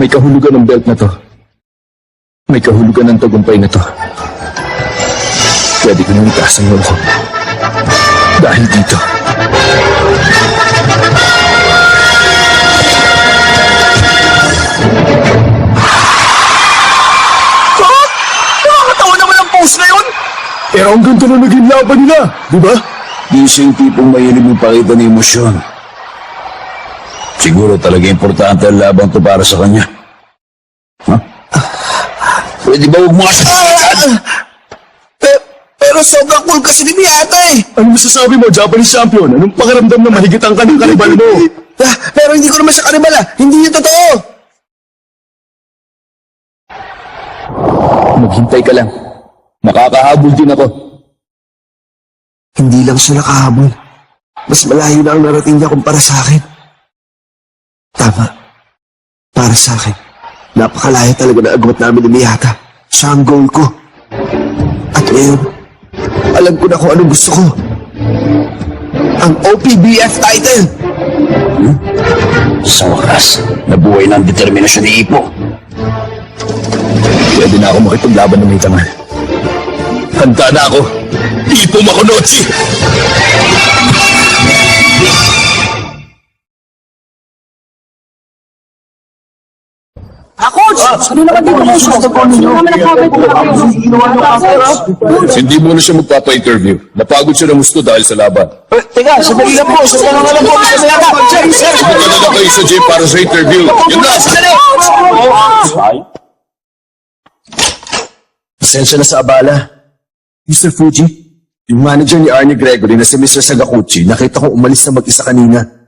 May kahulugan ng belt na to. May kahulugan ng tagumpay na to. Pwede ko nang itaas ang loob ko. Dahil dito. Nakakatawa naman ang pose na yun! Pero ang ganda na naging laban nila, di ba? Di siya yung tipong mahilig magpakita ng emosyon. Siguro talaga importante ang laban to para sa kanya. Ha? Pwede ba huwag mo kasi Pero sobrang cool kasi ni Miyata eh! Ano masasabi mo, Japanese champion? Anong pakiramdam na mahigitan ka ng karibal mo? Pero hindi ko naman siya kanibal ah! Hindi yun totoo! Maghintay ka lang. Makakahabol din ako. Hindi lang siya nakahabol. Mas malayo na ang narating niya kumpara sa akin. Tama. Para sa akin, napakalayo talaga na agwat namin ni Miyata. Siya ang goal ko. At ngayon, alam ko na kung anong gusto ko. Ang OPBF title! sa wakas, nabuhay na ang determinasyon ni Ipo. Pwede na ako makipaglaban ng may tangal. Handa na ako. Ipo Makunotsi! Hindi naman dito mo siya. Hindi naman nag-comment. Hindi muna siya magpapa-interview. Napagod siya ng gusto dahil sa laban. Teka, sandali lang po. Sandali lang po. Magkala na kayo sa gym para sa interview. Yun na! Pasensya na sa abala. Mr. Fuji, yung manager ni Arnie Gregory na si Mr. Sagakuchi, nakita kong umalis na mag-isa kanina.